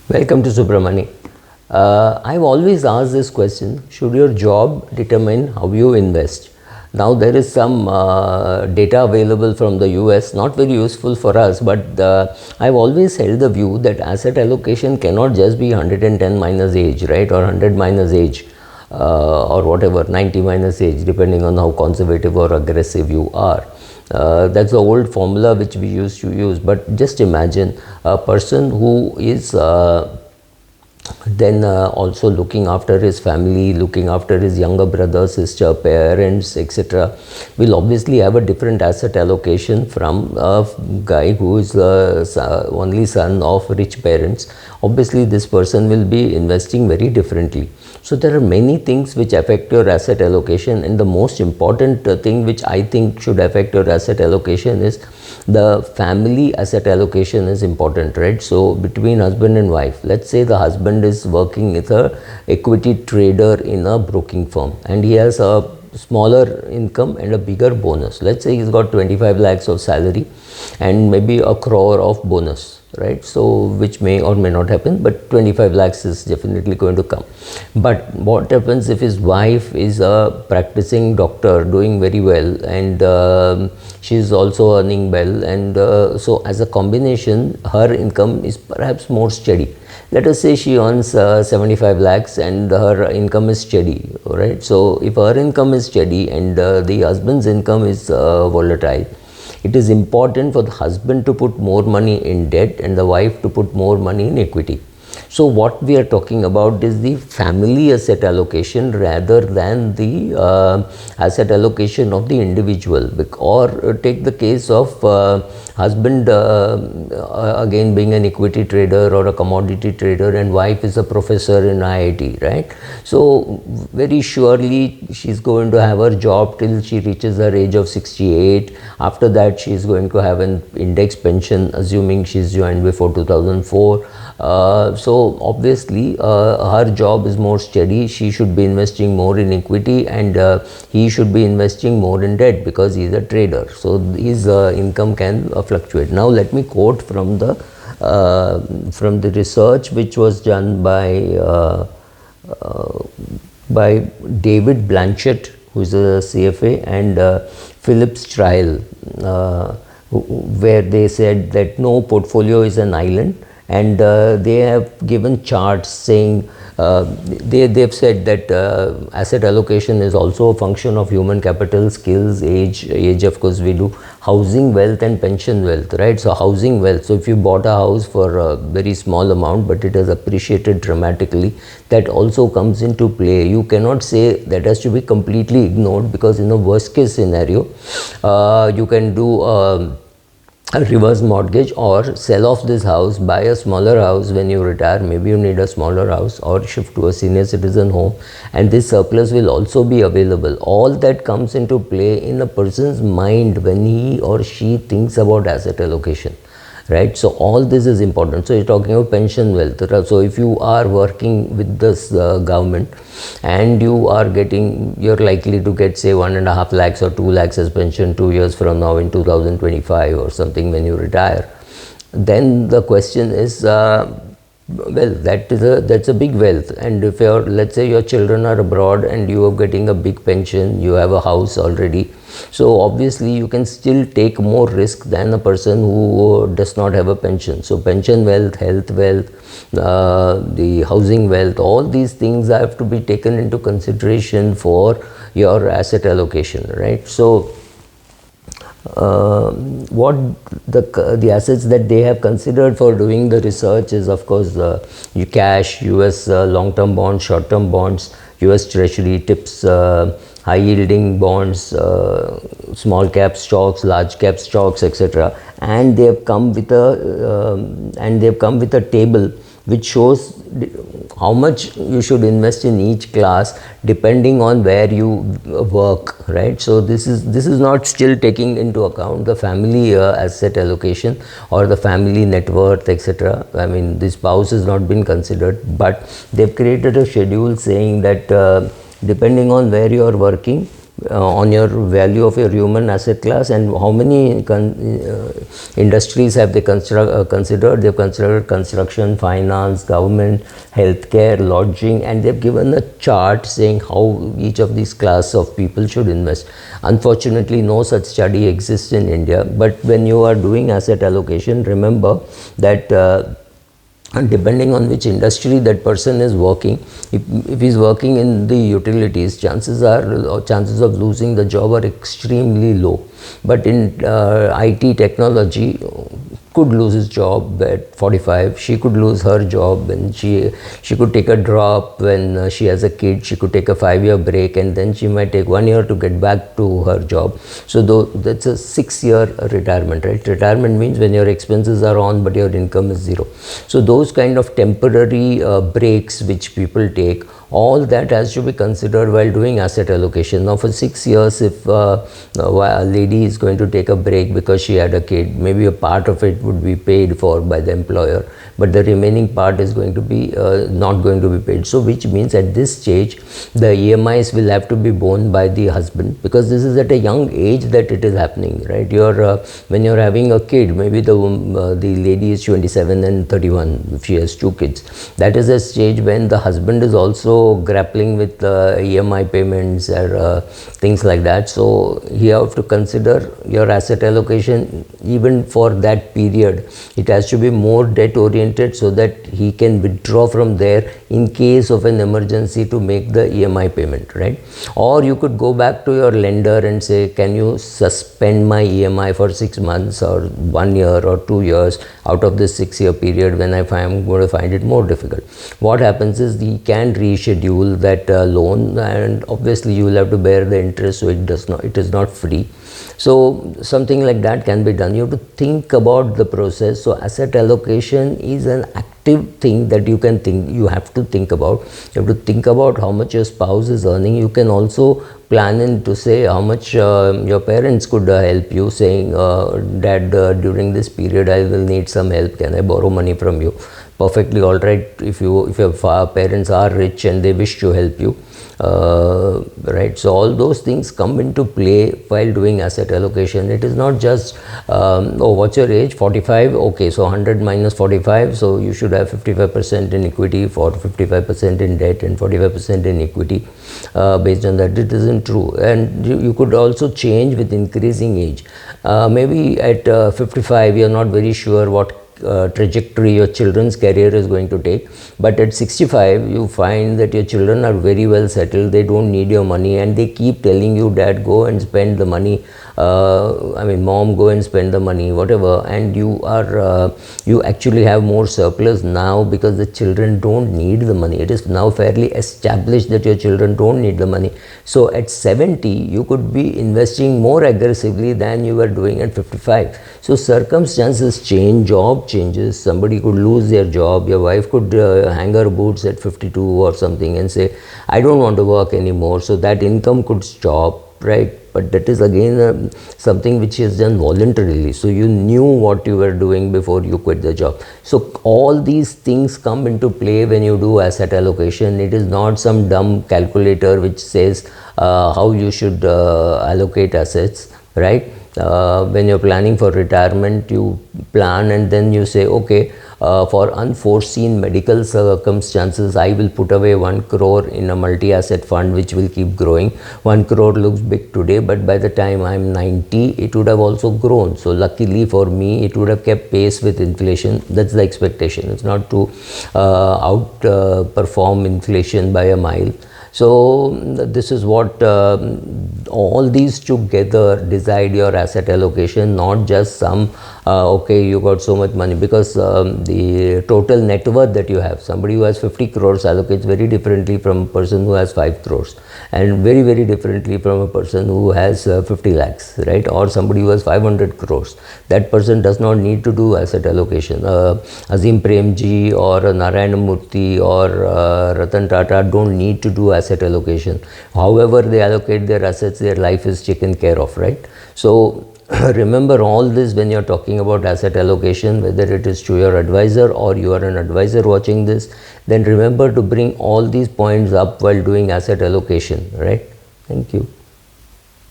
Welcome to Subramani. I've always asked this question, should your job determine how you invest? Now there is some data available from the US, not very useful for us, but I've always held the view that asset allocation cannot just be 110 minus age, right, or 100 minus age, or whatever, 90 minus age, depending on how conservative or aggressive you are. That's the old formula which we used to use, but just imagine a person who is then also looking after his family, looking after his younger brother, sister, parents, etc., will obviously have a different asset allocation from a guy who is the only son of rich parents. Obviously this person will be investing very differently. So there are many things which affect your asset allocation, and the most important thing which I think should affect your asset allocation is the family asset allocation is important, right? So between husband and wife, let's say the husband is working with a equity trader in a broking firm and he has a smaller income and a bigger bonus. Let's say he's got 25 lakhs of salary and maybe a crore of bonus, right? So which may or may not happen, but 25 lakhs is definitely going to come. But what happens if his wife is a practicing doctor doing very well, and she is also earning well, and so as a combination her income is perhaps more steady. Let us say she earns 75 lakhs and her income is steady, right? So if her income is steady and the husband's income is volatile, it is important for the husband to put more money in debt and the wife to put more money in equity. So what we are talking about is the family asset allocation rather than the asset allocation of the individual. Or take the case of husband again being an equity trader or a commodity trader, and wife is a professor in IIT, right? So very surely she's going to have her job till she reaches her age of 68. After that she is going to have an index pension, assuming she's joined before 2004. So obviously her job is more steady. She should be investing more in equity, and he should be investing more in debt because he is a trader. So his income can fluctuate. Now let me quote from the research which was done by David Blanchett, who is a CFA, and Phillips Trial, where they said that no portfolio is an island. And they have given charts saying, they've said that asset allocation is also a function of human capital, skills, age of course we do, housing wealth and pension wealth, right? So housing wealth, so if you bought a house for a very small amount but it has appreciated dramatically, that also comes into play. You cannot say that has to be completely ignored, because in a worst case scenario you can do a reverse mortgage or sell off this house, buy a smaller house when you retire. Maybe you need a smaller house, or shift to a senior citizen home, and this surplus will also be available. All that comes into play in a person's mind when he or she thinks about asset allocation, right? So all this is important. So you're talking about pension wealth. So if you are working with this government and you're likely to get say 1.5 lakhs or 2 lakhs as pension 2 years from now in 2025 or something when you retire, then the question is, well, that's a big wealth. And if let's say your children are abroad and you are getting a big pension, you have a house already, so obviously you can still take more risk than a person who does not have a pension. So pension wealth, health wealth, the housing wealth, all these things have to be taken into consideration for your asset allocation, right? So what the assets that they have considered for doing the research is, of course, cash, US long-term bonds, short-term bonds, US Treasury tips, high yielding bonds, small cap stocks, large cap stocks, etc. And they have come with a table which shows how much you should invest in each class depending on where you work, right? So this is not still taking into account the family asset allocation or the family net worth, etc. I mean, the spouse has not been considered, but they've created a schedule saying that depending on where you are working, on your value of your human asset class. And how many industries have they considered? They've considered construction, finance, government, healthcare, lodging, and they've given a chart saying how each of these class of people should invest. Unfortunately, no such study exists in India, but when you are doing asset allocation, remember that and depending on which industry that person is working, if he's working in the utilities, chances of losing the job are extremely low. But in IT technology, could lose his job at 45. She could lose her job, and she could take a drop when she has a kid. She could take a 5-year break, and then she might take 1 year to get back to her job. So that's a 6-year retirement, right? Retirement means when your expenses are on but your income is zero. So those kind of temporary breaks which people take, all that has to be considered while doing asset allocation. Now for 6 years, if a lady is going to take a break because she had a kid, maybe a part of it would be paid for by the employer, but the remaining part is going to be not going to be paid. So which means at this stage the EMIs will have to be borne by the husband, because this is at a young age that it is happening, right? When you're having a kid, maybe the lady is 27 and 31 if she has 2 kids. That is a stage when the husband is also grappling with EMI payments or things like that. So you have to consider your asset allocation even for that period. It has to be more debt oriented so that he can withdraw from there in case of an emergency to make the EMI payment, right? Or you could go back to your lender and say, can you suspend my EMI for 6 months or 1 year or 2 years out of this 6-year period when I'm going to find it more difficult. What happens is he can reschedule that loan, and obviously you will have to bear the interest, so it is not free. So something like that can be done. You have to think about the process. So asset allocation is an active thing that you have to think about. You have to think about how much your spouse is earning. You can also plan in to say how much your parents could help you, saying, Dad, during this period I will need some help, can I borrow money from you? Perfectly all right if your parents are rich and they wish to help you. Right, so all those things come into play while doing asset allocation. It is not just oh, what's your age? 45. Okay, so 100 minus 45, so you should have 55% in equity, for 55% in debt and 45% in equity. Based on that, it isn't true. And you could also change with increasing age. Maybe at 55 you're not very sure what trajectory your children's career is going to take, but at 65 you find that your children are very well settled, they don't need your money, and they keep telling you, Dad, go and spend the money, Mom, go and spend the money, whatever, and you actually have more surplus now because the children don't need the money. It is now fairly established that your children don't need the money. So at 70 you could be investing more aggressively than you were doing at 55. So circumstances change, job changes, somebody could lose their job, your wife could hang her boots at 52 or something and say, I don't want to work anymore, so that income could stop, right? But that is again something which is done voluntarily. So you knew what you were doing before you quit the job. So all these things come into play when you do asset allocation. It is not some dumb calculator which says how you should allocate assets, right? When you're planning for retirement, you plan and then you say, okay, for unforeseen medical circumstances, I will put away 1 crore in a multi-asset fund which will keep growing. 1 crore looks big today, but by the time I'm 90, it would have also grown. So luckily for me, it would have kept pace with inflation. That's the expectation. It's not to outperform inflation by a mile. So this is what all these together decide your asset allocation, not just some okay, you got so much money, because the total net worth that you have, somebody who has 50 crores allocates very differently from a person who has 5 crores, and very, very differently from a person who has 50 lakhs, right? Or somebody who has 500 crores. That person does not need to do asset allocation. Azim Premji or Narayana Murthy or Ratan Tata don't need to do asset allocation. However they allocate their assets, their life is taken care of, right? So remember all this when you're talking about asset allocation, whether it is to your advisor or you are an advisor watching this, then remember to bring all these points up while doing asset allocation, right? Thank you.